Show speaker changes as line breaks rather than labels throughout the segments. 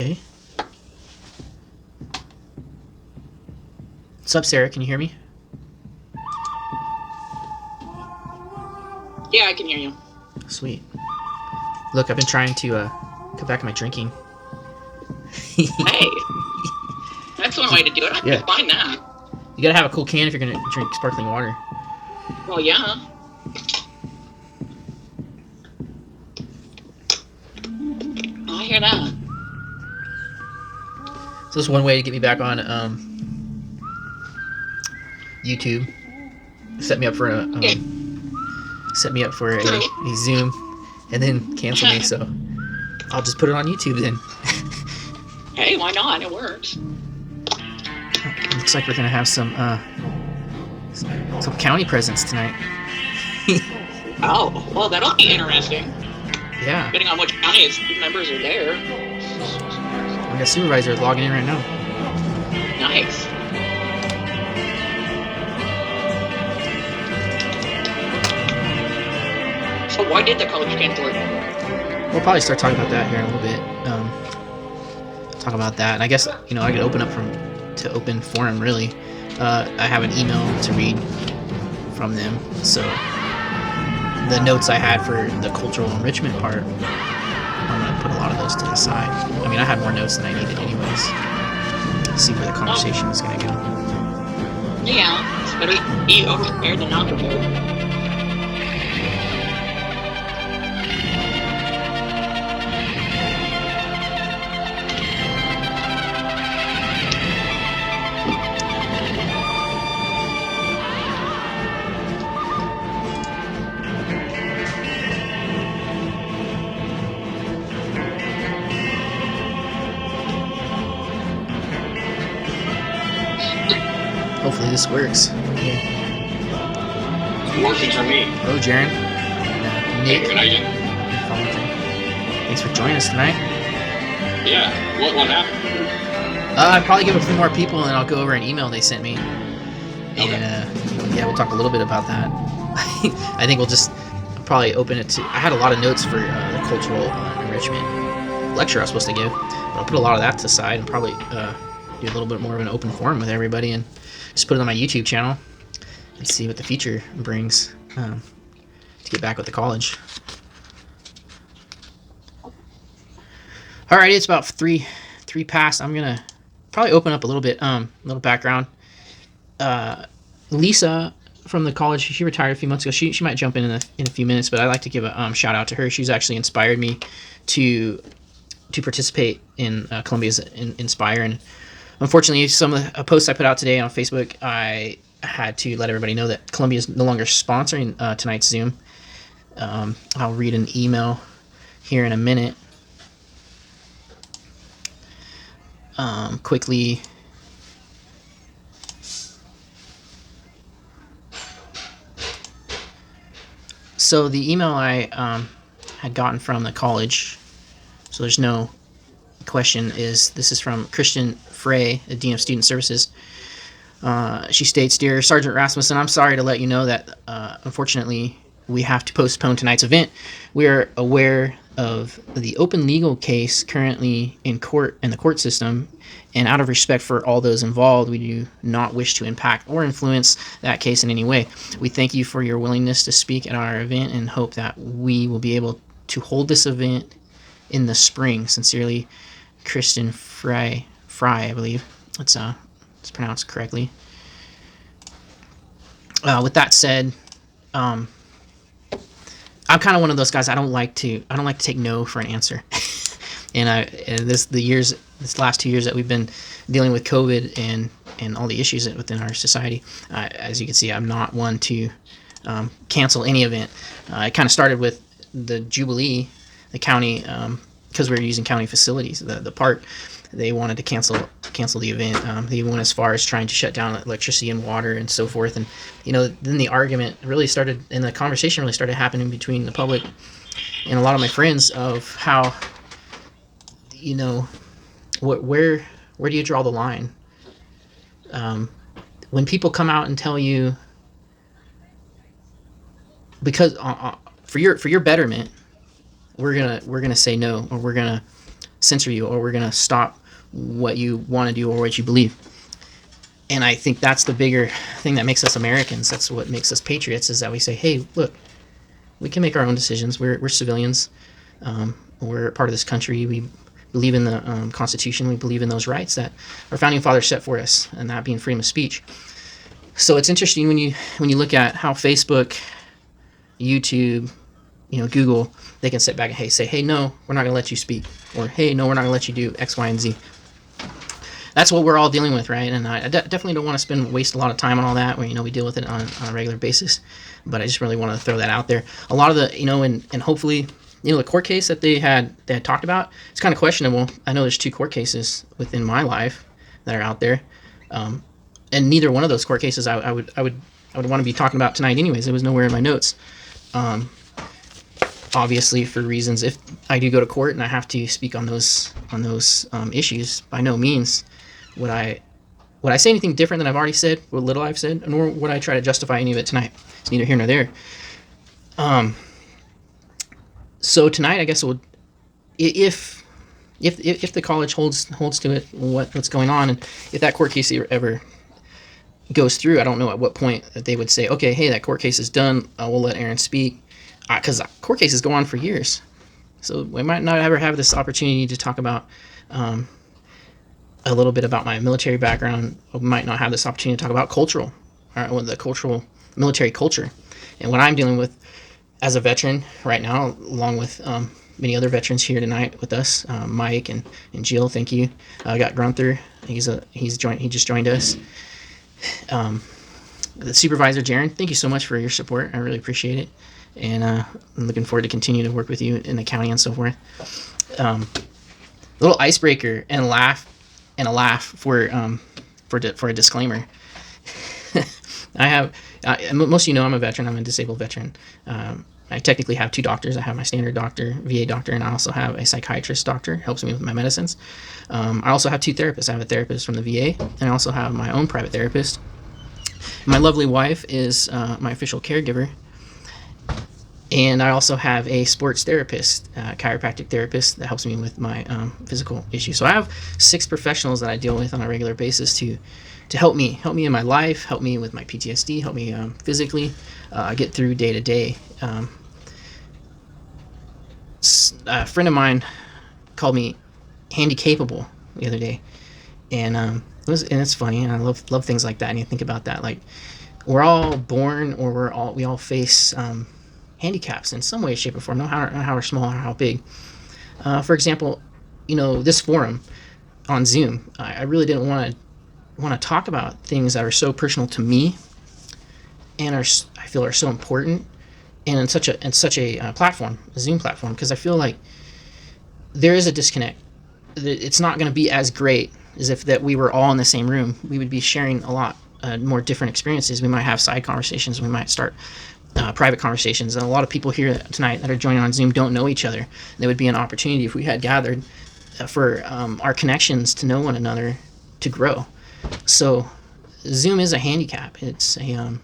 Okay. What's up, Sarah? Can you hear me?
Yeah, I can hear you.
Sweet. Look, I've been trying to cut back on my drinking.
Hey, that's one way to do it. I
Yeah.
can find that.
You gotta have a cool can if you're gonna drink sparkling water.
Well, yeah. I hear that.
So this is one way to get me back on YouTube. Set me up for a Zoom, and then cancel me. So I'll just put it on YouTube then.
Hey, why not? It works.
Looks like we're gonna have some county presence tonight.
Oh, well, that'll be interesting.
Yeah.
Depending on which county its members are there.
We got supervisor logging in right now.
Nice. So why did the college cancel it?
We'll probably start talking about that here in a little bit. Talk about that, and I guess I could open up to open forum. Really, I have an email to read from them, so the notes I had for the cultural enrichment part, I'm gonna put a lot of those to the side. I mean, I had more notes than I needed anyways. See where the conversation is gonna go.
Yeah, it's better be over-prepared than not prepared.
Hopefully this works.
It's working for me.
Hello, Jaron. Nick.
Good night.
Thanks for joining us tonight.
Yeah. What happened?
I'd probably give a few more people, and I'll go over an email they sent me.
Okay.
And yeah, we'll talk a little bit about that. I think we'll just probably open it to. I had a lot of notes for the cultural enrichment lecture I was supposed to give, but I'll put a lot of that to the side and probably do a little bit more of an open forum with everybody and just put it on my YouTube channel and see what the future brings to get back with the college. Alrighty, it's about three past. I'm gonna probably open up a little bit, little background. Lisa from the college, she retired a few months ago. She might jump in a few minutes, but I'd like to give a shout out to her. She's actually inspired me to participate in Columbia's Inspire, and unfortunately, some of the posts I put out today on Facebook, I had to let everybody know that Columbia is no longer sponsoring tonight's Zoom. I'll read an email here in a minute. Quickly. So the email I had gotten from the college, so there's no question, this is from Christian Frey, the Dean of Student Services. She states, "Dear Sergeant Rasmussen, I'm sorry to let you know that unfortunately we have to postpone tonight's event. We are aware of the open legal case currently in the court system, and out of respect for all those involved, we do not wish to impact or influence that case in any way. We thank you for your willingness to speak at our event and hope that we will be able to hold this event in the spring. Sincerely, Kristen Fry, I believe it's pronounced correctly." With that said, I'm kind of one of those guys. I don't like to take no for an answer. And this last 2 years that we've been dealing with COVID and all the issues within our society, as you can see, I'm not one to cancel any event. It kind of started with the Jubilee, the county, because we were using county facilities. The park, they wanted to cancel the event. They went as far as trying to shut down electricity and water and so forth. And then the argument really started, and the conversation really started happening between the public and a lot of my friends of how, where do you draw the line? When people come out and tell you, because for your betterment, we're gonna say no, or we're gonna censor you, or we're going to stop what you want to do or what you believe. And I think that's the bigger thing that makes us Americans. That's what makes us patriots, is that we say, hey, look, we can make our own decisions. We're civilians. We're part of this country. We believe in the Constitution. We believe in those rights that our founding fathers set for us, and that being freedom of speech. So it's interesting when you look at how Facebook, YouTube, Google, they can sit back and say, hey, no, we're not going to let you speak, or hey, no, we're not going to let you do X, Y, and Z. That's what we're all dealing with, right? And I definitely don't want to waste a lot of time on all that. Where we deal with it on a regular basis, but I just really want to throw that out there. A lot of the and hopefully the court case that they had talked about, it's kind of questionable. I know there's 2 court cases within my life that are out there, and neither one of those court cases I would want to be talking about tonight. Anyways, it was nowhere in my notes. Obviously, for reasons, if I do go to court and I have to speak on those issues, by no means would I say anything different than I've already said, what little I've said, nor would I try to justify any of it tonight. It's neither here nor there. So tonight, I guess if the college holds to it, what's going on, and if that court case ever goes through, I don't know at what point that they would say, okay, hey, that court case is done. We'll let Aaron speak, because court cases go on for years. So we might not ever have this opportunity to talk about a little bit about my military background. We might not have this opportunity to talk about the cultural military culture, and what I'm dealing with as a veteran right now, along with many other veterans here tonight with us, Mike and Jill. Thank you. I got Grunther. He just joined us. The supervisor, Jaron. Thank you so much for your support. I really appreciate it, and I'm looking forward to continue to work with you in the county and so forth. Little icebreaker and a laugh for a disclaimer. Most of you know I'm a veteran. I'm a disabled veteran. I technically have 2 doctors. I have my standard doctor, VA doctor, and I also have a psychiatrist doctor, helps me with my medicines. I also have 2 therapists. I have a therapist from the VA, and I also have my own private therapist. My lovely wife is my official caregiver, and I also have a sports therapist, chiropractic therapist, that helps me with my physical issues. So I have 6 professionals that I deal with on a regular basis to help me in my life, help me with my PTSD, help me physically get through day to day. A friend of mine called me handy capable the other day, and it's funny, and I love things like that. And you think about that, like we're all born, or we all face handicaps in some way, shape, or form, no matter how small or how big. For example, this forum on Zoom, I really didn't want to talk about things that are so personal to me, and I feel are so important, and in such a platform, a Zoom platform, because I feel like there is a disconnect. It's not going to be as great as if that we were all in the same room. We would be sharing a lot more different experiences. We might have side conversations. We might start private conversations. And a lot of people here tonight that are joining on Zoom don't know each other. There would be an opportunity if we had gathered for our connections to know one another, to grow. So Zoom is a handicap. It's a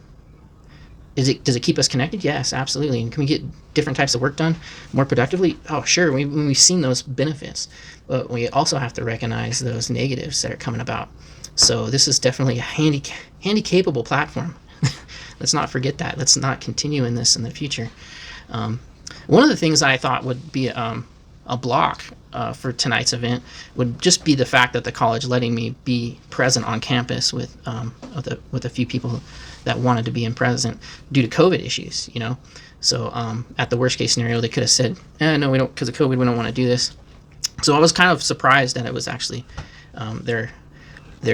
does it keep us connected? Yes, absolutely. And can we get different types of work done more productively? Oh, sure. We've seen those benefits, but we also have to recognize those negatives that are coming about. So this is definitely a handy capable platform. Let's not forget that. Let's not continue in this in the future. One of the things I thought would be a block for tonight's event would just be the fact that the college letting me be present on campus with a few people that wanted to be in present due to COVID issues, So at the worst case scenario, they could have said, no, we don't, because of COVID, we don't want to do this. So I was kind of surprised that it was actually their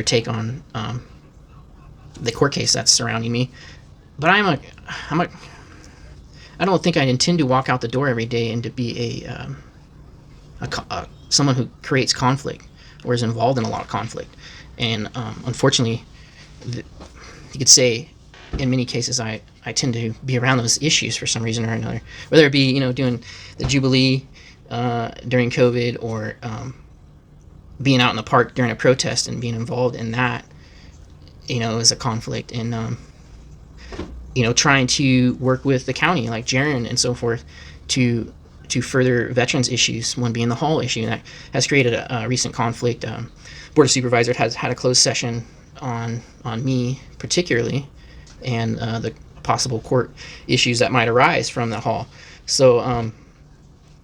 take on the court case that's surrounding me. But I don't think I intend to walk out the door every day and to be someone who creates conflict or is involved in a lot of conflict. And unfortunately, you could say in many cases I tend to be around those issues for some reason or another, whether it be doing the Jubilee during COVID, or being out in the park during a protest and being involved in that, is a conflict. And trying to work with the county like Jaron and so forth to further veterans issues, one being the hall issue. That has created a recent conflict. Board of Supervisors has had a closed session on me particularly, and the possible court issues that might arise from the hall. So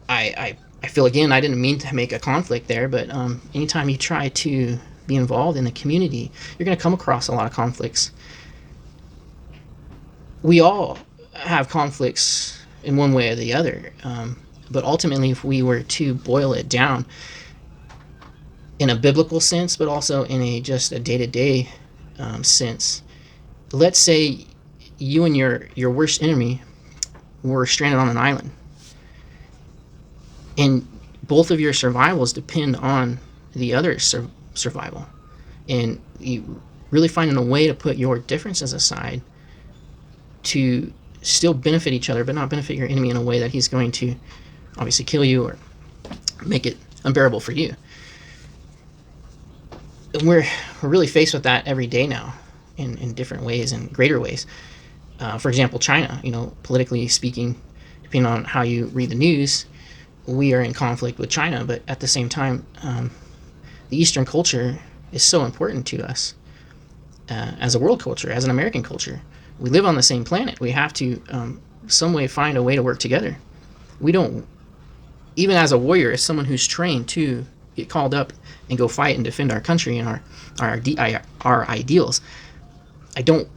I feel, again, I didn't mean to make a conflict there, but anytime you try to be involved in the community, you're going to come across a lot of conflicts. We all have conflicts in one way or the other, but ultimately, if we were to boil it down in a biblical sense, but also in just a day-to-day sense, let's say you and your worst enemy were stranded on an island, and both of your survivals depend on the other's survival, and you really finding a way to put your differences aside to still benefit each other, but not benefit your enemy in a way that he's going to obviously kill you or make it unbearable for you. And we're really faced with that every day now in different ways and greater ways. For example, China, politically speaking, depending on how you read the news, we are in conflict with China, but at the same time, the Eastern culture is so important to us as a world culture, as an American culture. We live on the same planet. We have to some way find a way to work together. We don't, even as a warrior, as someone who's trained to get called up and go fight and defend our country and our ideals, I don't,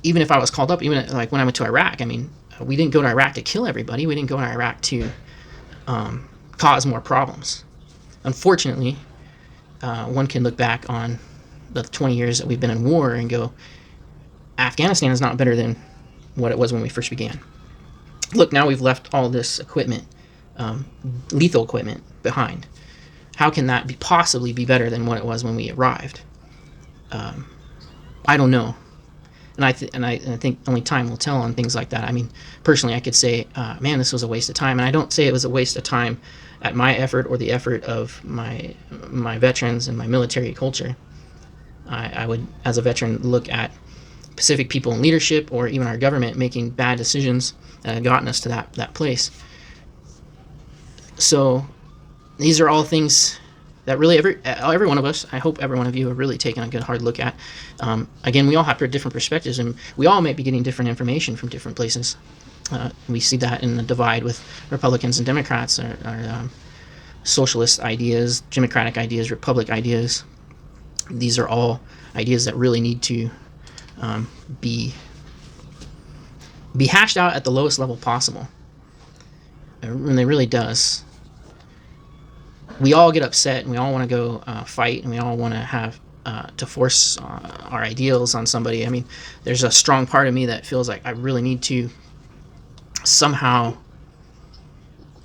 even if I was called up, even like when I went to Iraq, we didn't go to Iraq to kill everybody. We didn't go to Iraq to cause more problems. Unfortunately, one can look back on the 20 years that we've been in war and go, Afghanistan is not better than what it was when we first began. Look, now we've left all this equipment, lethal equipment, behind. How can that possibly be better than what it was when we arrived? I don't know. And I think only time will tell on things like that. Personally, I could say, man, this was a waste of time. And I don't say it was a waste of time at my effort or the effort of my veterans and my military culture. I would, as a veteran, look at Pacific people in leadership or even our government making bad decisions that have gotten us to that place. So these are all things that really every one of us, I hope every one of you, are really taking a good hard look at. Again, we all have different perspectives, and we all may be getting different information from different places. We see that in the divide with Republicans and Democrats, our socialist ideas, democratic ideas, republic ideas. These are all ideas that really need to be hashed out at the lowest level possible. And it really does. We all get upset, and we all want to go fight, and we all want to have to force our ideals on somebody. There's a strong part of me that feels like I really need to somehow,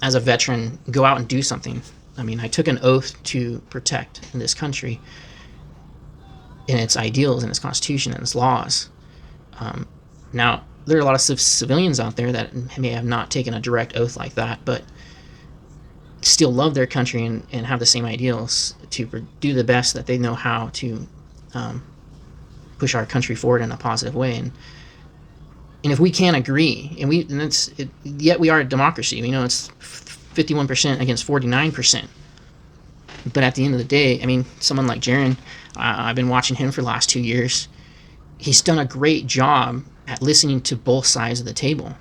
as a veteran, go out and do something. I took an oath to protect this country in its ideals and its constitution and its laws. Now, there are a lot of civilians out there that may have not taken a direct oath like that, but still love their country and have the same ideals to do the best that they know how to push our country forward in a positive way. And if we can't agree, yet we are a democracy. We know it's 51% against 49%. But at the end of the day, someone like Jaron, I've been watching him for the last 2 years. He's done a great job at listening to both sides of the table.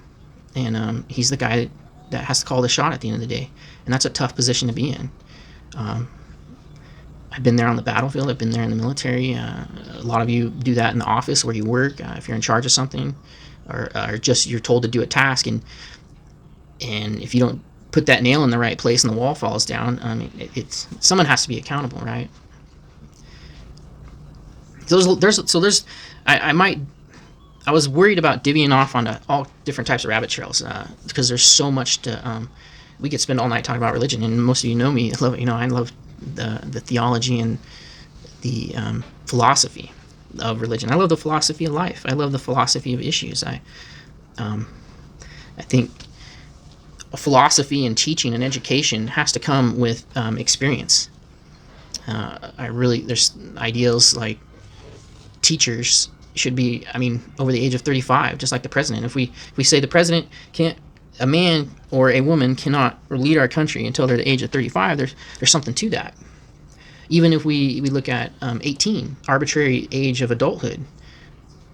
And he's the guy that has to call the shot at the end of the day. And that's a tough position to be in. I've been there on the battlefield. I've been there in the military. A lot of you do that in the office where you work, if you're in charge of something, or just you're told to do a task. And if you don't put that nail in the right place and the wall falls down, someone has to be accountable, right? I was worried about divvying off onto all different types of rabbit trails because there's so much to. We could spend all night talking about religion, and most of you know me. I love the theology and the philosophy of religion. I love the philosophy of life. I love the philosophy of issues. I think philosophy and teaching and education has to come with experience. There's ideals like teachers should be, over the age of 35, just like the president. If we say the president can't a man or a woman cannot lead our country until they're the age of 35, there's something to that. Even if we look at 18, arbitrary age of adulthood.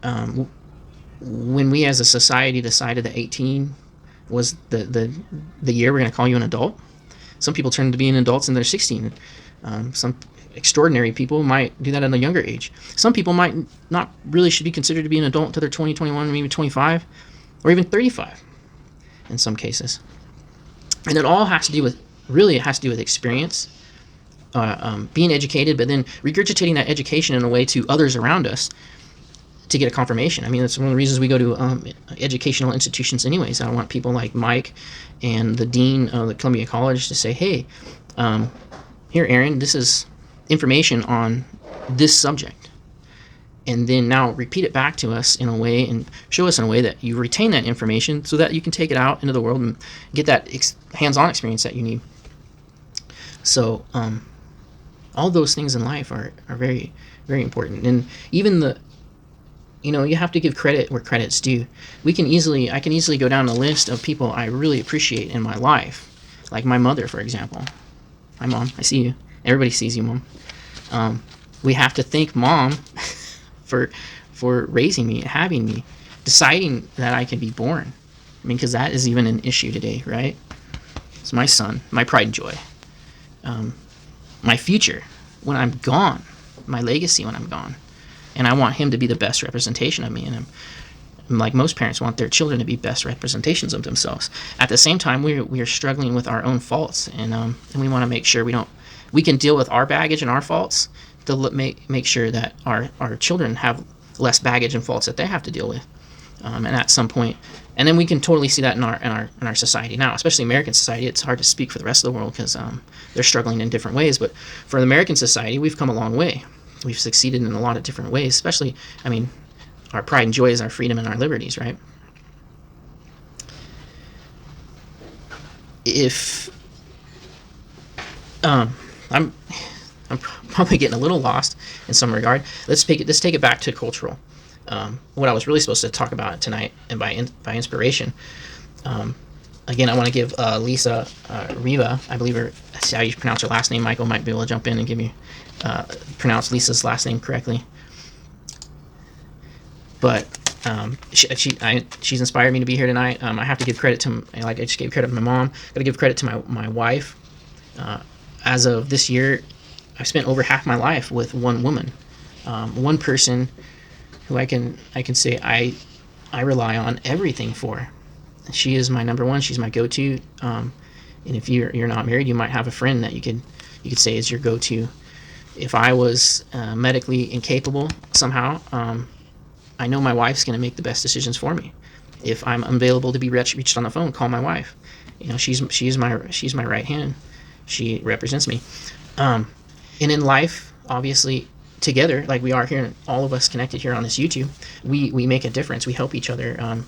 When we as a society decided that 18 was the year we're going to call you an adult, some people turn to being adults in their 16. Some extraordinary people might do that at a younger age. Some people might not really should be considered to be an adult until they're 20, 21, maybe 25, or even 35 in some cases. And it all has to do with, really it has to do with experience, being educated, but then regurgitating that education in a way to others around us to get a confirmation. I mean, that's one of the reasons we go to educational institutions anyways. I want people like Mike and the dean of the Columbia College to say, hey, here, Aaron, this is information on this subject. And then now repeat it back to us in a way and show us in a way that you retain that information so that you can take it out into the world and get that hands-on experience that you need. So all those things in life are very, very important. And even you have to give credit where credit's due. I can easily go down a list of people I really appreciate in my life. Like my mother, for example. Hi, Mom. I see you. Everybody sees you, Mom. We have to thank Mom for raising me, having me, deciding that I can be born. I mean, because that is even an issue today, right? It's my son, my pride and joy. My future when I'm gone, my legacy when I'm gone. And I want him to be the best representation of me. And like most parents want their children to be best representations of themselves. At the same time, we are struggling with our own faults, and we want to make sure we can deal with our baggage and our faults to make sure that our children have less baggage and faults that they have to deal with. And at some point, and then we can totally see that in our society now, especially American society. It's hard to speak for the rest of the world because they're struggling in different ways. But for the American society, we've come a long way. We've succeeded in a lot of different ways, especially, I mean, our pride and joy is our freedom and our liberties, right? If I'm probably getting a little lost in some regard. Let's take it back to cultural. What I was really supposed to talk about tonight, and by inspiration. Again, I want to give Lisa Riva, I believe that's how you pronounce her last name. Michael might be able to jump in and give me pronounce Lisa's last name correctly. But she's inspired me to be here tonight. I have to give credit to, like I just gave credit to my mom. Got to give credit to my wife. As of this year, I've spent over half my life with one woman, one person who I can say I rely on everything for. She is my number one. She's my go-to. And if you're not married, you might have a friend that you could say is your go-to. If I was medically incapable somehow, I know my wife's going to make the best decisions for me. If I'm unavailable to be reached on the phone, call my wife. She's my right hand. She represents me. And in life, obviously, together, like we are here, all of us connected here on this YouTube, we make a difference. We help each other.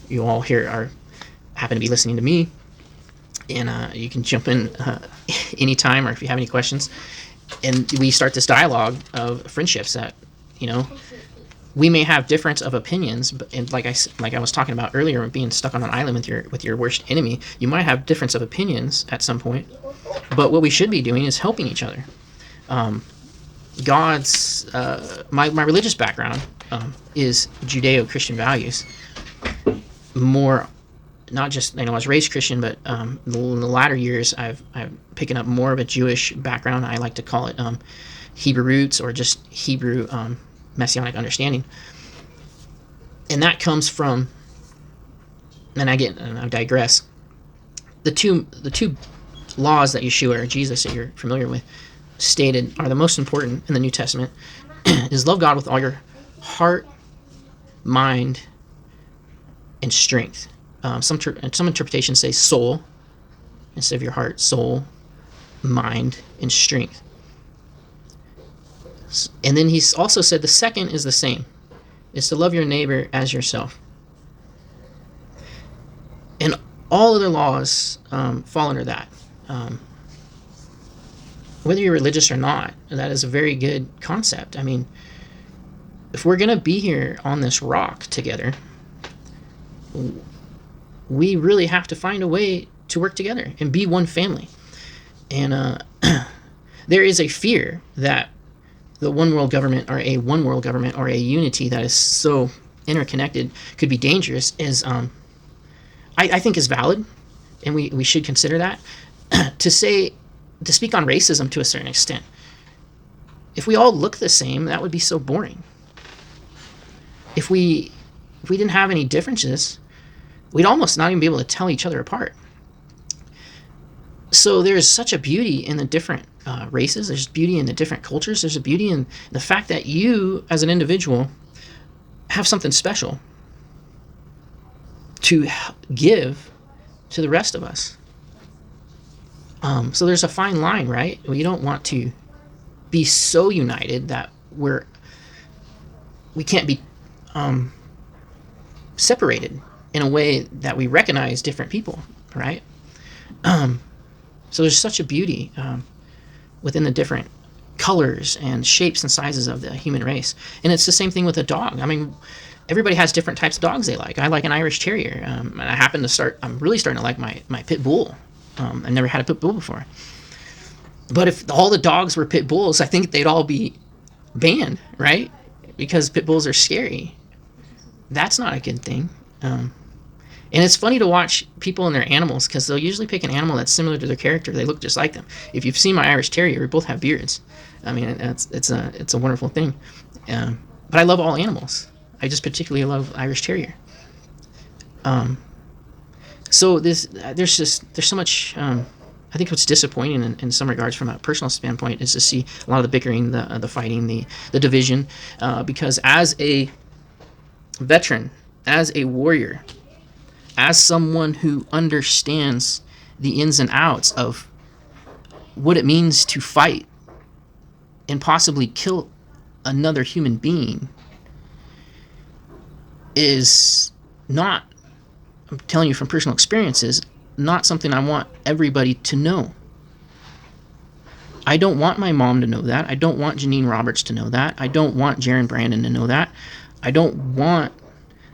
You all here happen to be listening to me, and you can jump in anytime, or if you have any questions. And we start this dialogue of friendships that, we may have difference of opinions, but like I was talking about earlier, being stuck on an island with your worst enemy, you might have difference of opinions at some point. But what we should be doing is helping each other. God's my religious background is Judeo-Christian values. More, not just I was raised Christian, but in the latter years I'm picking up more of a Jewish background. I like to call it Hebrew roots, or just Hebrew messianic understanding. And that comes from, and I digress. The two laws that Yeshua or Jesus that you're familiar with stated are the most important in the New Testament is love God with all your heart, mind, and strength. Some interpretations say soul instead of your heart. Soul, mind, and strength. And then he's also said the second is the same. It's to love your neighbor as yourself. And all other laws fall under that. Whether you're religious or not, that is a very good concept. I mean, if we're going to be here on this rock together, we really have to find a way to work together and be one family. And there is a fear that the one world government or a unity that is so interconnected could be dangerous I think is valid, and we should consider that. to speak on racism to a certain extent, if we all look the same, that would be so boring. If we didn't have any differences, we'd almost not even be able to tell each other apart. So there's such a beauty in the different races. There's beauty in the different cultures. There's a beauty in the fact that you, as an individual, have something special to give to the rest of us. So there's a fine line, right? We don't want to be so united that we can't be separated in a way that we recognize different people, right? So there's such a beauty within the different colors and shapes and sizes of the human race. And it's the same thing with a dog. I mean, everybody has different types of dogs they like. I like an Irish Terrier, and I'm really starting to like my Pit Bull. I never had a Pit Bull before. But if all the dogs were Pit Bulls, I think they'd all be banned, right? Because Pit Bulls are scary. That's not a good thing. And it's funny to watch people and their animals, because they'll usually pick an animal that's similar to their character. They look just like them. If you've seen my Irish Terrier, we both have beards. I mean, it's a wonderful thing. But I love all animals. I just particularly love Irish Terrier. So there's so much. I think what's disappointing in some regards from a personal standpoint is to see a lot of the bickering, the fighting, the division, because as a veteran, as a warrior, as someone who understands the ins and outs of what it means to fight and possibly kill another human being, is not, I'm telling you from personal experiences, not something I want everybody to know. I don't want my mom to know that. I don't want Janine Roberts to know that. I don't want Jaron Brandon to know that. I don't want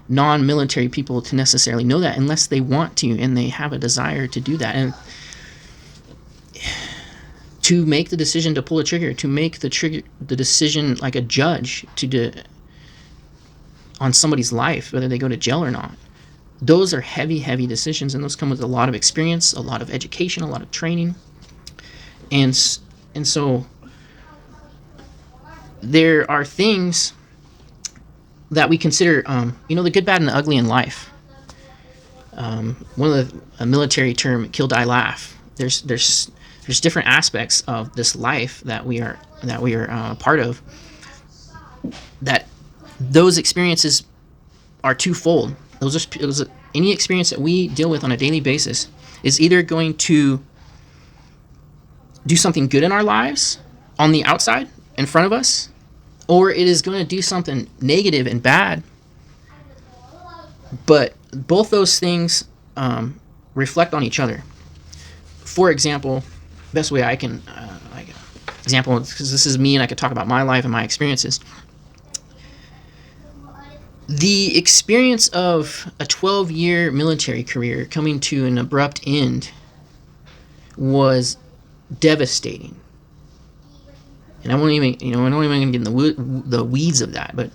non-military people to necessarily know that unless they want to and they have a desire to do that. And to make the decision to pull a trigger, to make the decision like a judge on somebody's life, whether they go to jail or not. Those are heavy, heavy decisions, and those come with a lot of experience, a lot of education, a lot of training. And so there are things that we consider, the good, bad, and the ugly in life. One of a military term, kill, die, laugh. There's different aspects of this life that we are a part of. That those experiences are twofold. Those are any experience that we deal with on a daily basis is either going to do something good in our lives on the outside in front of us, or it is going to do something negative and bad. But both those things reflect on each other. For example, best way I can example, because this is me and I could talk about my life and my experiences. The experience of a 12-year military career coming to an abrupt end was devastating. And I won't even going to get in the weeds of that, but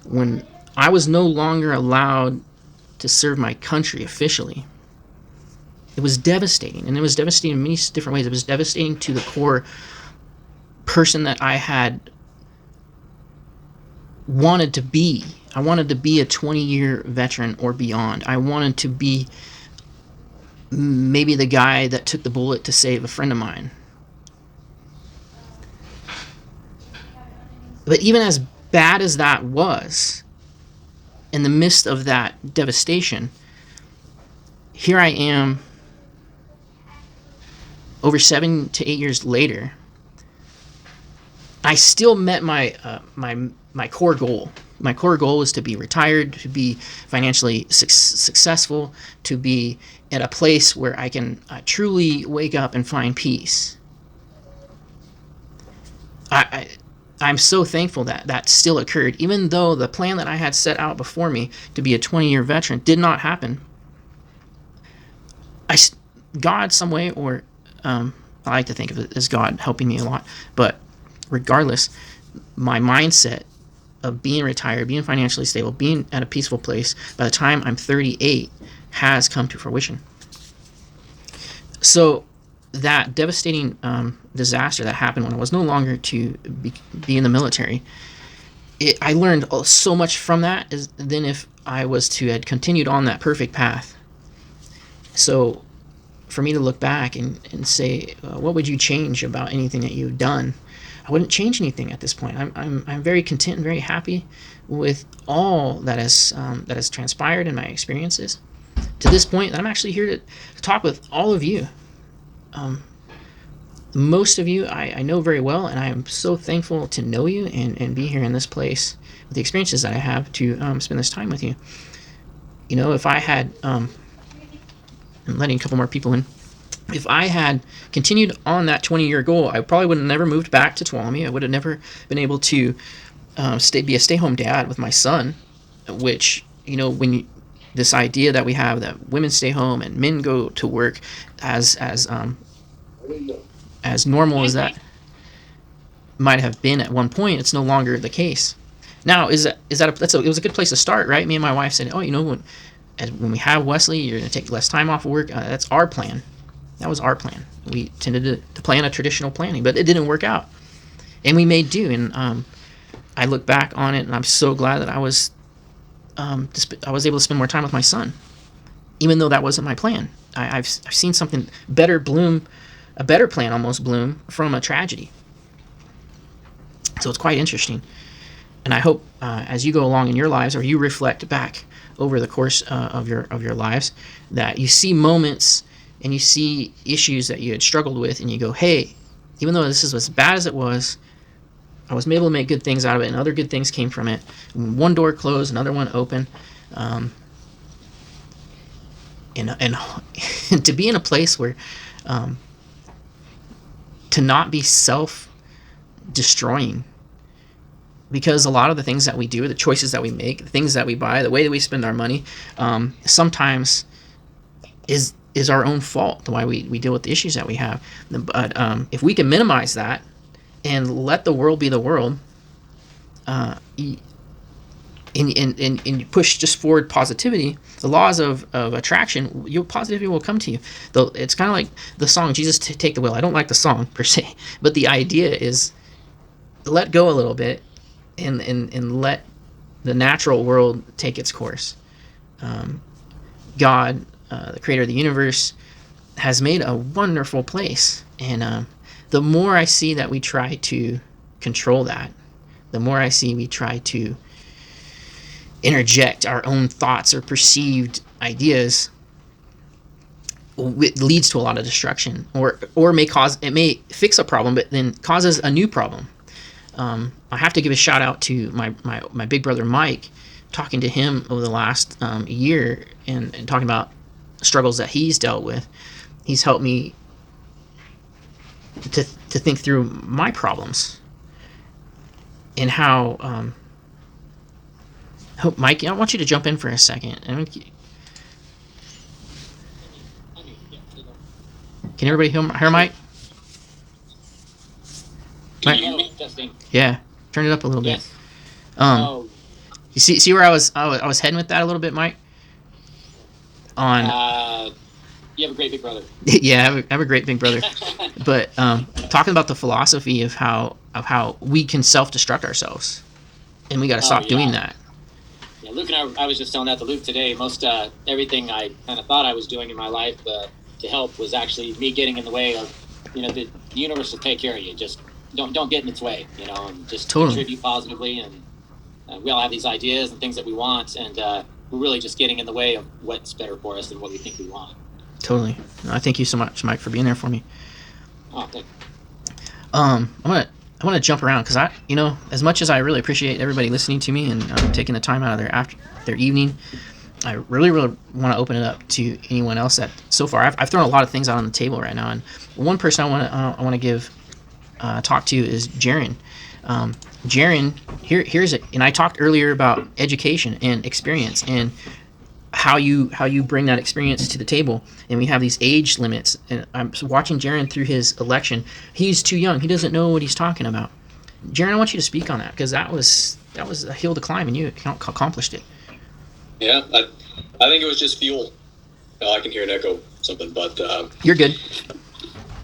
when I was no longer allowed to serve my country officially, it was devastating. And it was devastating in many different ways. It was devastating to the core person that I had wanted to be. I wanted to be a 20-year veteran or beyond. I wanted to be maybe the guy that took the bullet to save a friend of mine. But even as bad as that was, in the midst of that devastation, here I am over 7 to 8 years later. I still met my core goal. My core goal was to be retired, to be financially successful, to be at a place where I can truly wake up and find peace. I'm so thankful that that still occurred, even though the plan that I had set out before me to be a 20-year veteran did not happen. God some way, or I like to think of it as God helping me a lot. But regardless, my mindset of being retired, being financially stable, being at a peaceful place by the time I'm 38 has come to fruition. So that devastating disaster that happened when I was no longer to be in the military, I learned so much from that than if I was to had continued on that perfect path. So for me to look back and say, what would you change about anything that you've done? I wouldn't change anything at this point. I'm very content and very happy with all that has transpired in my experiences to this point. I'm actually here to talk with all of you. Most of you I know very well, and I am so thankful to know you and be here in this place with the experiences that I have to spend this time with you. You know, if I had, I'm letting a couple more people in. If I had continued on that 20-year goal, I probably would have never moved back to Tuolumne. I would have never been able to be a stay-home dad with my son, which, you know, this idea that we have that women stay home and men go to work, as normal as that might have been at one point, it's no longer the case. Now, it was a good place to start, right? Me and my wife said, oh, you know, when we have Wesley, you're going to take less time off of work. That's our plan. That was our plan. We tended to plan a traditional planning, but it didn't work out, and we made do. And I look back on it, and I'm so glad that I was able to spend more time with my son, even though that wasn't my plan. I've seen something better bloom, a better plan almost bloom from a tragedy. So it's quite interesting, and I hope as you go along in your lives, or you reflect back over the course of your lives, that you see moments and you see issues that you had struggled with, and you go, hey, even though this is as bad as it was, I was able to make good things out of it, and other good things came from it. One door closed, another one open. And to be in a place where to not be self-destroying, because a lot of the things that we do, the choices that we make, the things that we buy, the way that we spend our money, sometimes is our own fault, the way we deal with the issues that we have. But if we can minimize that and let the world be the world, and you push just forward positivity, the laws of attraction, your positivity will come to you. Though it's kind of like the song "Jesus Take the Wheel." I don't like the song per se, but the idea is let go a little bit and let the natural world take its course. God, the creator of the universe, has made a wonderful place, and the more I see that we try to control that, the more I see we try to interject our own thoughts or perceived ideas, it leads to a lot of destruction, or it may fix a problem, but then causes a new problem. I have to give a shout out to my big brother Mike. Talking to him over the last year and talking about struggles that he's dealt with, he's helped me to think through my problems and how. Mike, I want you to jump in for a second. Can everybody hear Mike?
Can you hear me? Testing.
Yeah, turn it up a little
Yes.
bit. You see where I was heading with that a little bit, Mike?
You have a great big brother.
Yeah, I have a great big brother. But talking about the philosophy of how we can self-destruct ourselves, and we got to stop doing that.
Yeah, Luke and I was just telling that to Luke today. Most everything I kind of thought I was doing in my life to help was actually me getting in the way of, the universe will take care of you. Just don't get in its way, and just contribute positively. And we all have these ideas and things that we want, and we're really just getting in the way of what's better for us than what we think we want.
Totally. I thank you so much, Mike, for being there for me.
Oh, thank
I
you.
want to jump around because as much as I really appreciate everybody listening to me and taking the time out of their evening, I really want to open it up to anyone else that so far I've thrown a lot of things out on the table right now, and one person I want to give talk to is Jaron. Jaron, here's it. And I talked earlier about education and experience, and how you bring that experience to the table. And we have these age limits. And I'm watching Jaron through his election. He's too young. He doesn't know what he's talking about. Jaron, I want you to speak on that, because that was a hill to climb, and you accomplished it.
Yeah, I think it was just fuel. I can hear an echo something, but
You're good.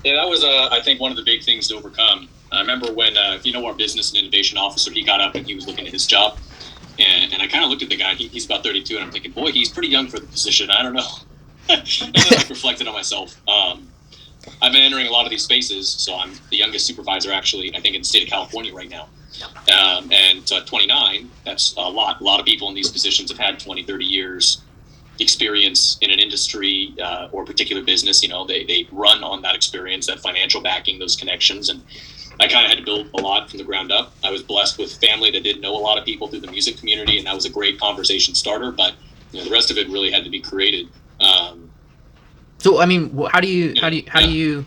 yeah, that was I think one of the big things to overcome. I remember when our business and innovation officer, he got up and he was looking at his job, and I kind of looked at the guy. He's about 32, and I'm thinking, boy, he's pretty young for the position. I don't know. And then I reflected on myself. I've been entering a lot of these spaces, so I'm the youngest supervisor actually, I think, in the state of California right now. And 29, that's a lot. A lot of people in these positions have had 20, 30 years experience in an industry or particular business. They run on that experience, that financial backing, those connections. And I kind of had to build a lot from the ground up. I was blessed with family that didn't know a lot of people through the music community, and that was a great conversation starter. But the rest of it really had to be created.
So I mean, how do you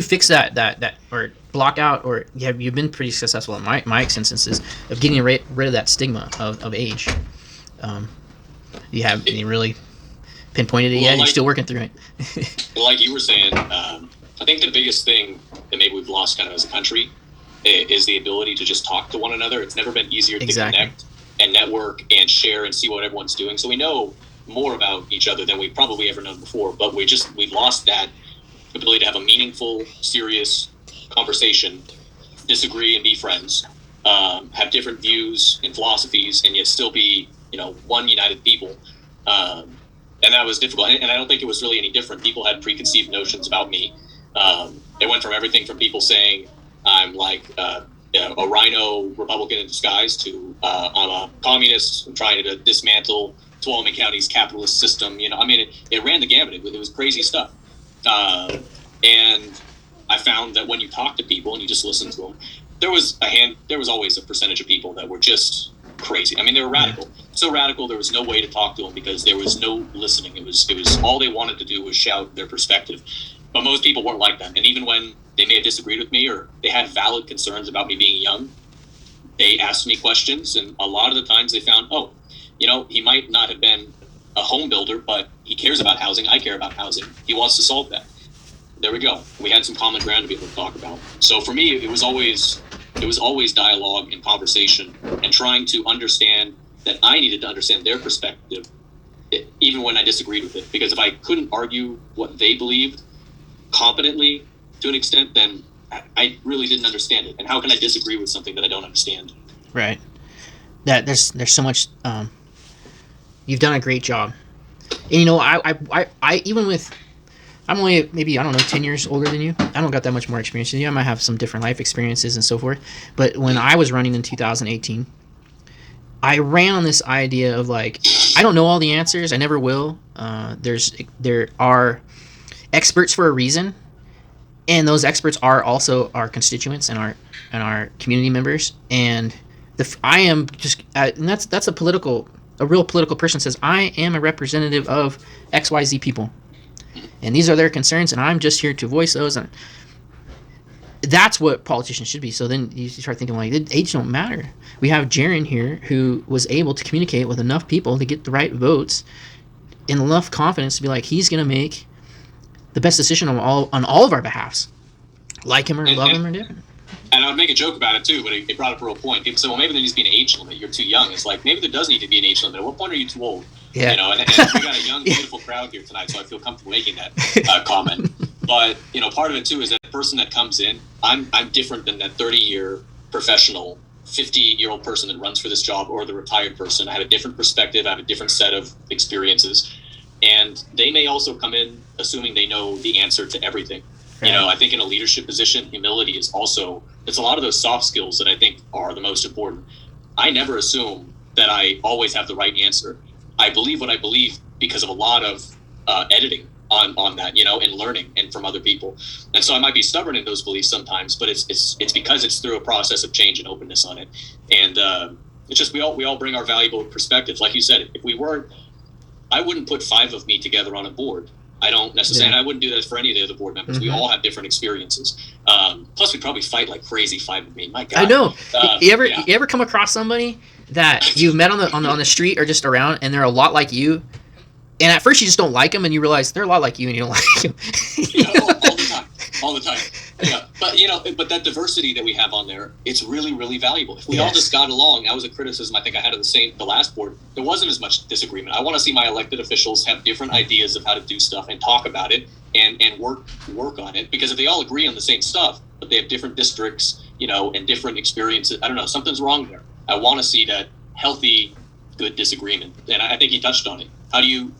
fix that or block out, or you've been pretty successful in Mike's instances of getting rid of that stigma of age. You really pinpointed it yet? You're still working through it.
Well, like you were saying, I think the biggest thing that maybe we've lost kind of as a country is the ability to just talk to one another. It's never been easier to connect and network and share and see what everyone's doing. So we know more about each other than we've probably ever known before, but we've lost that ability to have a meaningful, serious conversation, disagree and be friends, have different views and philosophies, and yet still be, one united people. And that was difficult. And I don't think it was really any different. People had preconceived notions about me. It went from everything from people saying I'm like a rhino Republican in disguise to I'm a communist. I'm trying to dismantle Tuolumne County's capitalist system. It ran the gamut. It was crazy stuff. And I found that when you talk to people and you just listen to them, there was always a percentage of people that were just crazy. They were radical. So radical, there was no way to talk to them because there was no listening. It was all they wanted to do was shout their perspective. But most people weren't like that. And even when they may have disagreed with me or they had valid concerns about me being young, they asked me questions. And a lot of the times they found, he might not have been a home builder, but he cares about housing. I care about housing. He wants to solve that. There we go. We had some common ground to be able to talk about. So for me, it was always dialogue and conversation and trying to understand that I needed to understand their perspective, even when I disagreed with it. Because if I couldn't argue what they believed competently to an extent, then I really didn't understand it. And how can I disagree with something that I don't understand?
Right. There's so much. You've done a great job. And I even with, I'm only maybe 10 years older than you. I don't got that much more experience than you. I might have some different life experiences and so forth. But when I was running in 2018, I ran on this idea of I don't know all the answers. I never will. There are experts for a reason, and those experts are also our constituents and our community members. And I am just, and that's a real political person says, I am a representative of XYZ people. And these are their concerns, and I'm just here to voice those. And that's what politicians should be. So then you start thinking, age don't matter. We have Jaron here who was able to communicate with enough people to get the right votes and enough confidence to be he's going to make the best decision on all of our behalves. Like him or love him or different.
And I would make a joke about it too, but it brought up a real point. People say, well, maybe there needs to be an age limit. You're too young. It's maybe there does need to be an age limit. At what point are you too old?
Yeah.
And we got a young, beautiful crowd here tonight, so I feel comfortable making that comment. But, part of it too is that person that comes in, I'm different than that 30-year professional, 50-year-old person that runs for this job or the retired person. I have a different perspective. I have a different set of experiences. And they may also come in assuming they know the answer to everything. Right. I think in a leadership position, humility is also, it's a lot of those soft skills that I think are the most important. I never assume that I always have the right answer. I believe what I believe because of a lot of editing on that, and learning and from other people. And so I might be stubborn in those beliefs sometimes, but it's because it's through a process of change and openness on it. And it's just we all bring our valuable perspectives. Like you said, if we weren't, I wouldn't put 5 of me together on a board. I don't necessarily, and I wouldn't do that for any of the other board members. We all have different experiences. Plus, we probably fight like crazy. Fight with me, my God.
I know. You ever come across somebody that you've met on the street or just around, and they're a lot like you, and at first you just don't like them, and you realize they're a lot like you, and you don't like them.
All the time. Yeah, but that diversity that we have on there, it's really, really valuable. If we all just got along, that was a criticism I think I had of the last board. There wasn't as much disagreement. I want to see my elected officials have different ideas of how to do stuff and talk about it and work on it. Because if they all agree on the same stuff, but they have different districts, and different experiences, I don't know, something's wrong there. I want to see that healthy, good disagreement. And I think he touched on it. How do you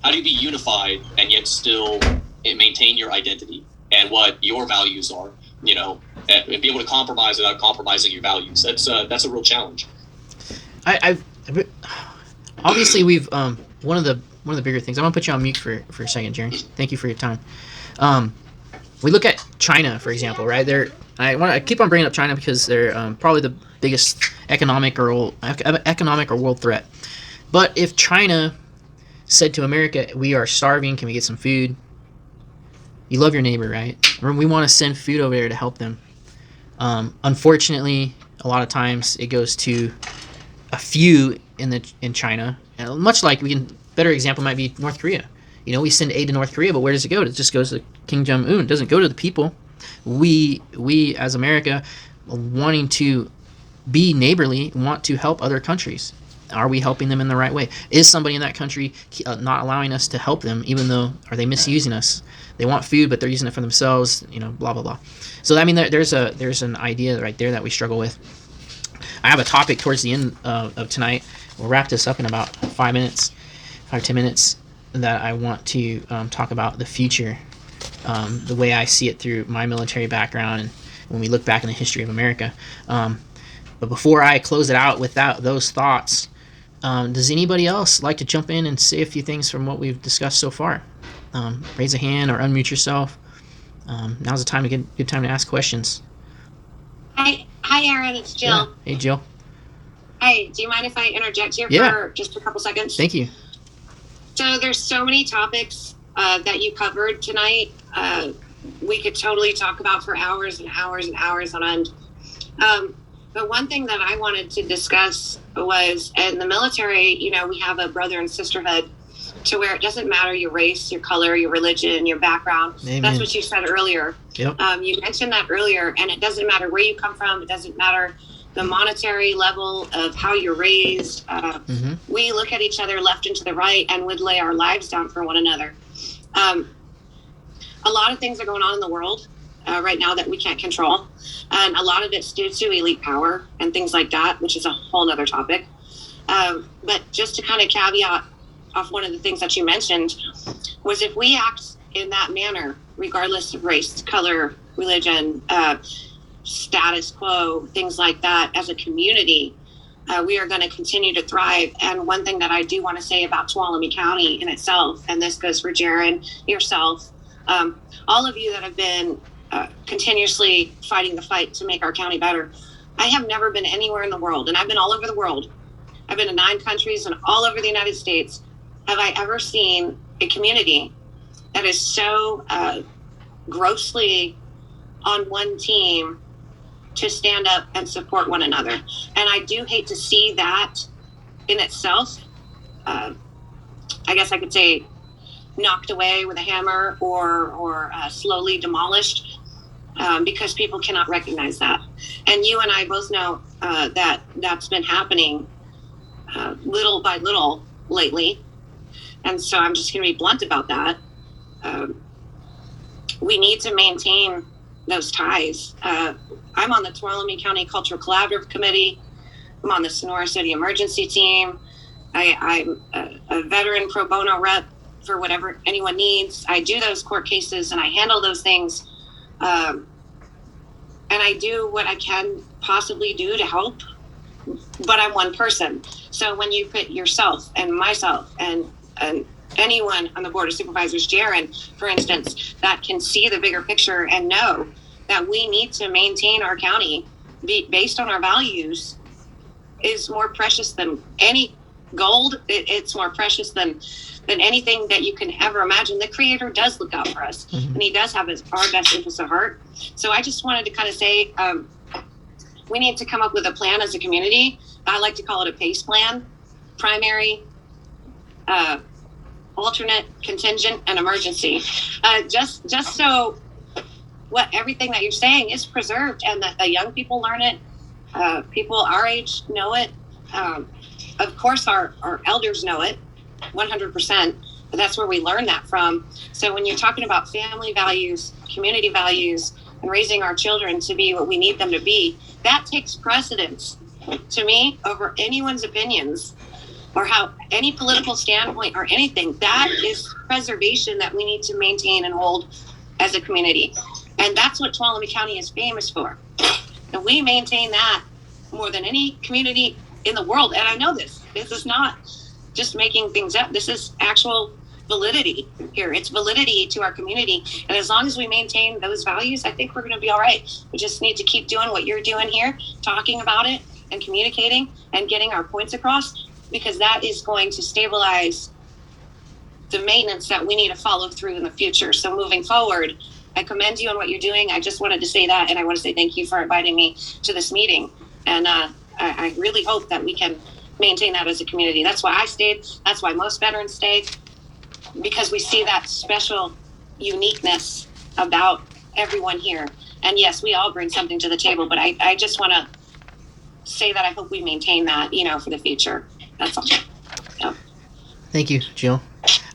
be unified and yet still maintain your identity and what your values are, and be able to compromise without compromising your values? That's a real challenge.
Obviously we've one of the bigger things. I'm gonna put you on mute for a second, Jerry. Thank you for your time. We look at China, for example, right? I keep on bringing up China because they're probably the biggest economic or world threat. But if China said to America, "We are starving. Can we get some food?" You love your neighbor, right? We want to send food over there to help them. Unfortunately, a lot of times it goes to a few in China. And much like better example might be North Korea. We send aid to North Korea, but where does it go? It just goes to Kim Jong-un. It doesn't go to the people. We as America, wanting to be neighborly, want to help other countries. Are we helping them in the right way? Is somebody in that country not allowing us to help them, even though, are they misusing us? They want food, but they're using it for themselves, blah, blah, blah. So, I mean, there's an idea right there that we struggle with. I have a topic towards the end of tonight. We'll wrap this up in about 5 or 10 minutes, that I want to talk about the future, the way I see it through my military background and when we look back in the history of America. But before I close it out with those thoughts, does anybody else like to jump in and say a few things from what we've discussed so far? Raise a hand or unmute yourself. Now's the good time to ask questions.
Hi, Aaron. It's Jill.
Yeah. Hey, Jill.
Hey, do you mind if I interject here for just a couple seconds?
Thank you.
So there's so many topics that you covered tonight. We could totally talk about for hours and hours and hours on end. But one thing that I wanted to discuss was, in the military, we have a brother and sisterhood, to where it doesn't matter your race, your color, your religion, your background.
Amen.
That's what you said earlier.
Yep.
You mentioned that earlier, and it doesn't matter where you come from. It doesn't matter the monetary level of how you're raised. We look at each other left and to the right and would lay our lives down for one another. A lot of things are going on in the world right now that we can't control. And a lot of it's due to elite power and things like that, which is a whole nother topic. But just to kind of caveat off one of the things that you mentioned, was if we act in that manner, regardless of race, color, religion, status quo, things like that, as a community, we are going to continue to thrive. And one thing that I do want to say about Tuolumne County in itself, and this goes for Jaron, yourself, all of you that have been continuously fighting the fight to make our county better. I have never been anywhere in the world, and I've been all over the world. I've been to 9 countries and all over the United States. Have I ever seen a community that is so grossly on one team to stand up and support one another? And I do hate to see that in itself. I guess I could say knocked away with a hammer or slowly demolished, because people cannot recognize that. And you and I both know that that's been happening little by little lately. And so I'm just going to be blunt about that. We need to maintain those ties. I'm on the Tuolumne County Cultural Collaborative Committee. I'm on the Sonora City Emergency Team. I'm a veteran pro bono rep for whatever anyone needs. I do those court cases and I handle those things. And I do what I can possibly do to help, but I'm one person. So when you put yourself and myself and anyone on the Board of Supervisors, Jaron, for instance, that can see the bigger picture and know that we need to maintain our county based on our values, is more precious than any gold. It's more precious than than anything that you can ever imagine. The Creator does look out for us, and He does have our best interests at heart. So I just wanted to kind of say, we need to come up with a plan as a community. I like to call it a PACE plan: primary, alternate, contingent, and emergency. Just so everything that you're saying is preserved, and that the young people learn it. People our age know it. Of course, our elders know it 100%, but that's where we learn that from. So when you're talking about family values, community values, and raising our children to be what we need them to be, that takes precedence to me over anyone's opinions or how any political standpoint or anything. That is preservation that we need to maintain and hold as a community. And that's what Tuolumne County is famous for. And we maintain that more than any community in the world. And I know this is not just making things up. This is actual validity here. It's validity to our community. And as long as we maintain those values, I think we're going to be all right. We just need to keep doing what you're doing here, talking about it and communicating and getting our points across, because that is going to stabilize the maintenance that we need to follow through in the future. So moving forward, I commend you on what you're doing. I just wanted to say that, and I want to say thank you for inviting me to this meeting. And I really hope that we can maintain that as a community. That's why I stayed. That's why most veterans stayed, because we see that special uniqueness about everyone here. And yes, we all bring something to the table, but I just want to say that I hope we maintain that, for the future. That's all. So.
Thank you, Jill.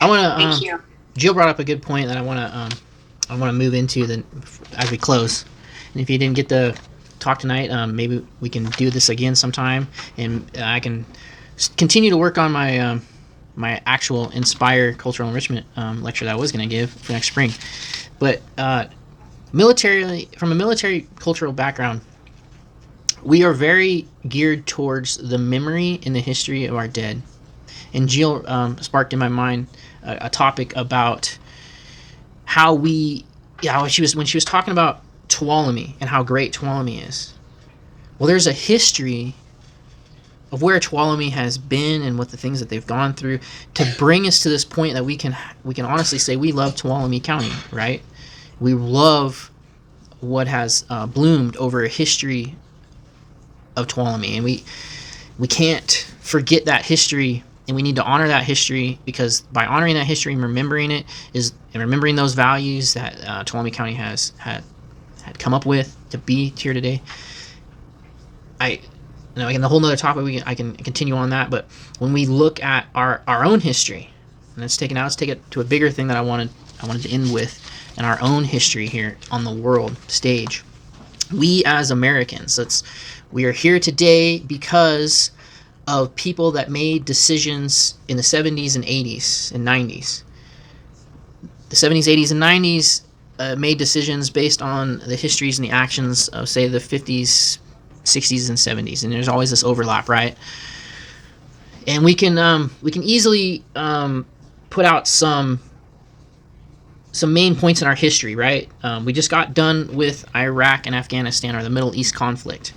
I want to.
Thank you.
Jill brought up a good point that I want to move into as we close. And if you didn't get to talk tonight, maybe we can do this again sometime, and I can continue to work on my my actual Inspire Cultural Enrichment lecture that I was going to give for next spring. But from a military cultural background, we are very geared towards the memory and the history of our dead. And Jill sparked in my mind a topic about how when she was talking about Tuolumne and how great Tuolumne is. Well, there's a history of where Tuolumne has been and what the things that they've gone through to bring us to this point that we can honestly say we love Tuolumne County, right? We love what has bloomed over a history of Tuolumne, and we can't forget that history, and we need to honor that history, because by honoring that history and remembering it and remembering those values that Tuolumne County had come up with to be here today. Again, the whole nother topic, I can continue on that, but when we look at our own history, and let's take it to a bigger thing that I wanted to end with, in our own history here on the world stage. We as Americans, we are here today because of people that made decisions in the 70s and 80s and 90s. The 70s, 80s, and 90s made decisions based on the histories and the actions of, say, the 50s, 60s, and 70s, and there's always this overlap, right? And we can easily put out some main points in our history, right? We just got done with Iraq and Afghanistan, or the Middle East conflict.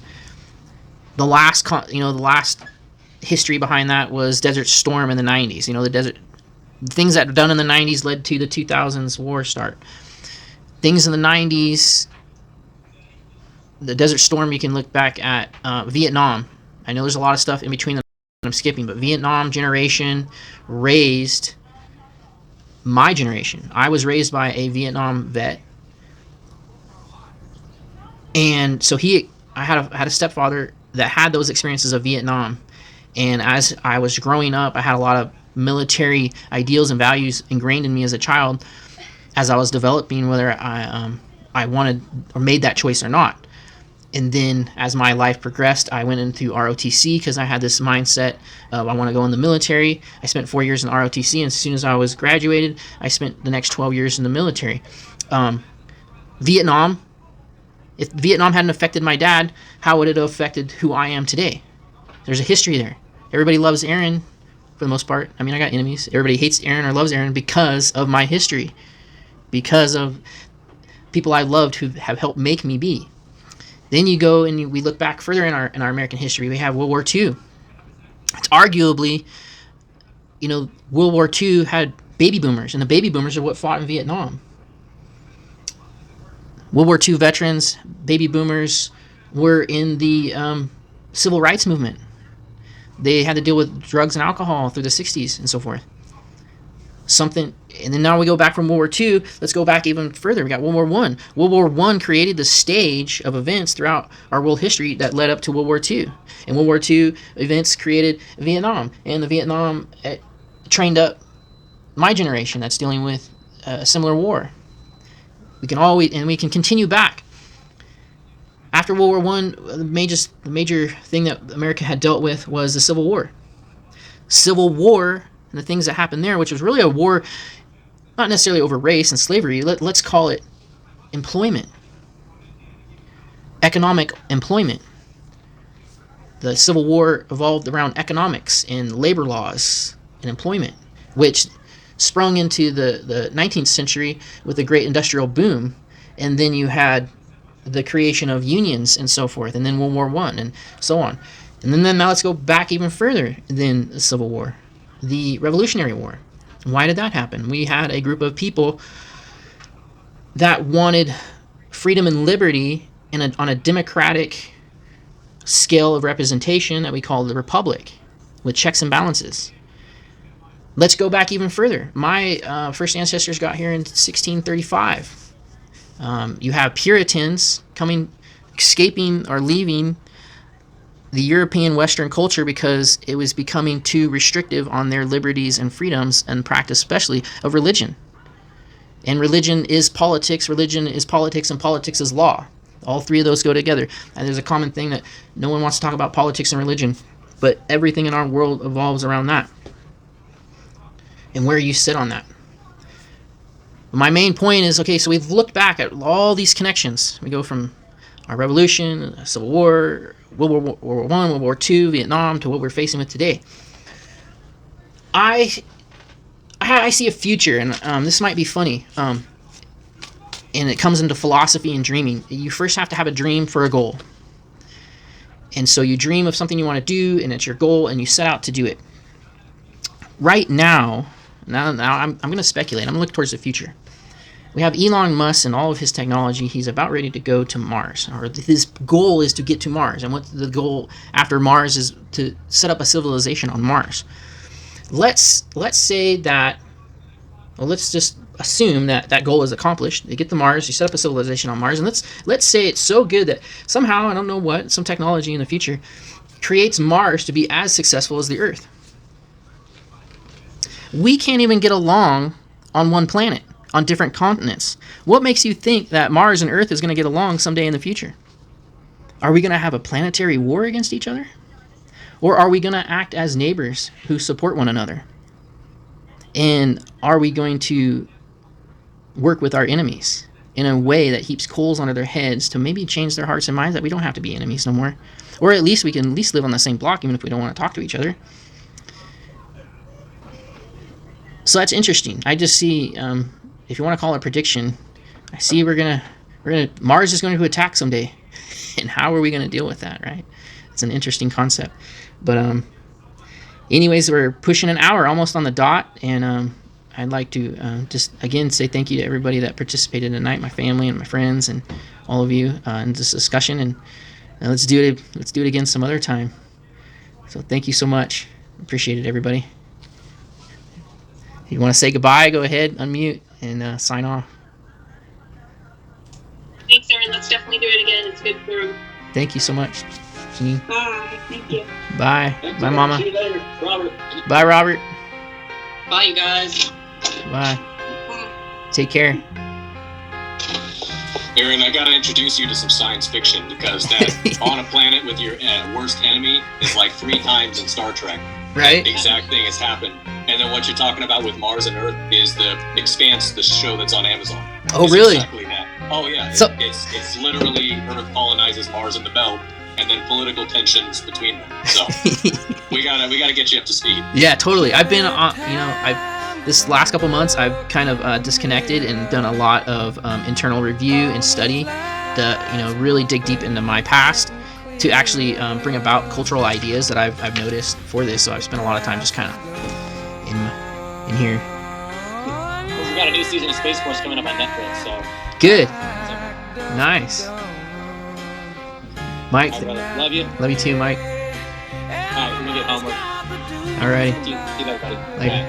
The last history behind that was Desert Storm in the 90s. Things that were done in the 90s led to the 2000s war start. Things in the 90s, the Desert Storm, you can look back at Vietnam. I know there's a lot of stuff in between that I'm skipping, but Vietnam generation raised my generation. I was raised by a Vietnam vet, and so I had a stepfather that had those experiences of Vietnam. And as I was growing up, I had a lot of military ideals and values ingrained in me as a child, as I was developing whether I wanted or made that choice or not. And then as my life progressed, I went into ROTC because I had this mindset of I want to go in the military. I spent 4 years in ROTC, and as soon as I was graduated, I spent the next 12 years in the military. Vietnam, if Vietnam hadn't affected my dad, how would it have affected who I am today? There's a history there. Everybody loves Aaron for the most part. I mean, I got enemies. Everybody hates Aaron or loves Aaron because of my history, because of people I loved who have helped make me be. Then you go and we look back further in our American history. We have World War II. It's arguably World War II had baby boomers, and the baby boomers are what fought in Vietnam. World War II veterans, baby boomers, were in the civil rights movement. They had to deal with drugs and alcohol through the 60s and so forth. And then now we go back from World War II. Let's go back even further. We got World War I. World War I created the stage of events throughout our world history that led up to World War II. And World War II events created Vietnam. And the Vietnam trained up my generation that's dealing with a similar war. We can continue back. After World War I, the major thing that America had dealt with was the Civil War. Civil War and the things that happened there, which was really a war, not necessarily over race and slavery. Let's call it employment, economic employment. The Civil War evolved around economics and labor laws and employment, which sprung into the 19th century with the great industrial boom. And then you had the creation of unions and so forth, and then World War I and so on. And then now let's go back even further than the Civil War, the Revolutionary War. Why did that happen? We had a group of people that wanted freedom and liberty on a democratic scale of representation that we call the Republic, with checks and balances. Let's go back even further. My first ancestors got here in 1635. You have Puritans escaping or leaving the European Western culture because it was becoming too restrictive on their liberties and freedoms and practice, especially of religion. And religion is politics, and politics is law. All three of those go together. And there's a common thing that no one wants to talk about politics and religion, but everything in our world evolves around that. And where you sit on that. My main point is, okay, so we've looked back at all these connections. We go from our revolution, Civil War, World War I, World War II, Vietnam, to what we're facing with today. I see a future, and this might be funny, and it comes into philosophy and dreaming. You first have to have a dream for a goal. And so you dream of something you want to do, and it's your goal, and you set out to do it. Right now I'm going to speculate. I'm going to look towards the future. We have Elon Musk and all of his technology. He's about ready to go to Mars, or his goal is to get to Mars. And what the goal after Mars is to set up a civilization on Mars. Let's say that, well, let's just assume that goal is accomplished. They get to Mars, you set up a civilization on Mars, and let's say it's so good that somehow, I don't know what, some technology in the future creates Mars to be as successful as the Earth. We can't even get along on one planet, on different continents. What makes you think that Mars and Earth is going to get along someday in the future? Are we going to have a planetary war against each other? Or are we going to act as neighbors who support one another? And are we going to work with our enemies in a way that heaps coals under their heads to maybe change their hearts and minds that we don't have to be enemies no more? Or at least we can at least live on the same block even if we don't want to talk to each other. So that's interesting. I just see, if you want to call it a prediction, I see Mars is going to attack someday, and how are we going to deal with that? Right? It's an interesting concept. But anyways, we're pushing an hour, almost on the dot, and I'd like to just again say thank you to everybody that participated tonight, my family and my friends, and all of you in this discussion. And let's do it again some other time. So thank you so much. Appreciate it, everybody. If you want to say goodbye, go ahead, unmute, and sign off.
Thanks, Aaron. Let's definitely do it again. It's good forum.
Thank you so much, Janine.
Bye. Thank you.
Bye.
Thanks,
Bye,
Aaron.
Mama.
See you later, Robert.
Bye, Robert.
Bye, you guys.
Bye.
Bye.
Take care.
Aaron, I gotta introduce you to some science fiction, because that on a planet with your worst enemy is like 3 times in Star Trek.
Right?
The exact thing has happened. And then what you're talking about with Mars and Earth is the Expanse, the show that's on Amazon.
Oh,
It's
really?
Exactly that. Oh yeah.
So-
It's literally Earth colonizes Mars and the Belt, and then political tensions between them. So we gotta get you up to speed.
Yeah, totally. I've been, this last couple months, I've kind of disconnected and done a lot of internal review and study to, really dig deep into my past to actually bring about cultural ideas that I've noticed for this. So I've spent a lot of time just kind of, in here.
We got a new season of Space Force coming up on Netflix, so.
Good.
So,
Nice. Mike,
all right, brother. Love you.
love you too, Mike.
All right, we're gonna get homework.
Alrighty.
See you later, buddy.
Later.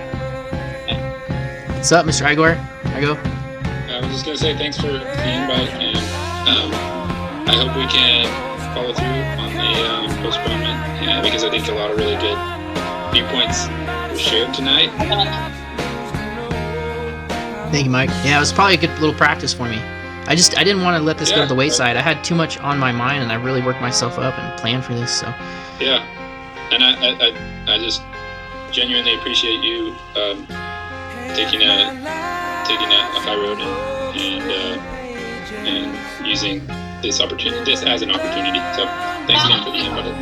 Bye.
What's up, Mr. Igor? Igo?
I was just going to say thanks for the invite, and I hope we can follow through on the postponement, because I think a lot of really good viewpoints were shared tonight.
Thank you, Mike. Yeah, it was probably a good little practice for me. I didn't want to let this go to the wayside. I had too much on my mind, and I really worked myself up and planned for this. So.
Yeah, and I just genuinely appreciate you taking a high road and using this as an opportunity. So thanks again for the invite.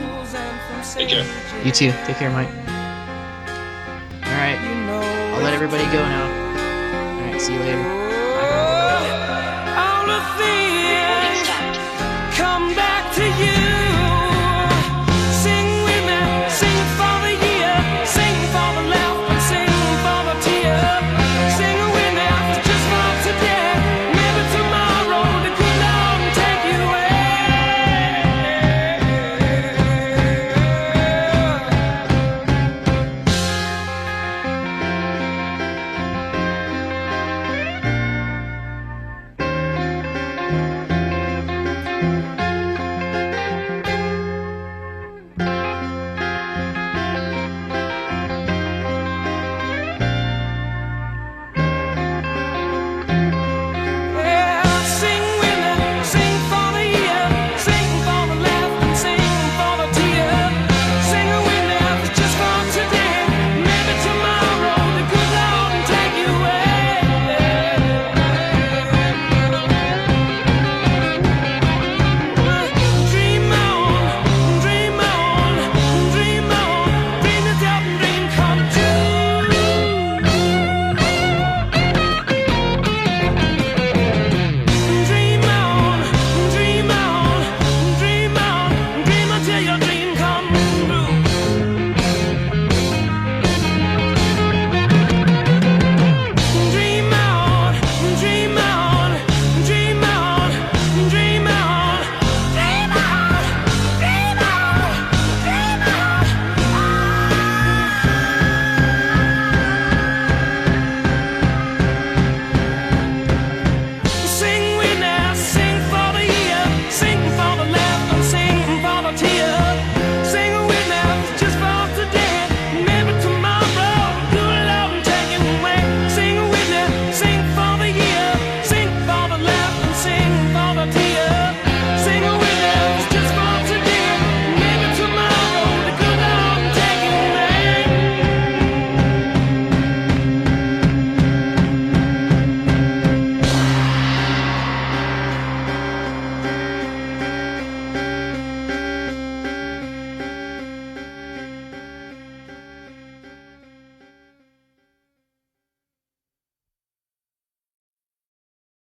Take care.
You too. Take care, Mike. All right. I'll let everybody go now. All right. See you later. Bye.
All the things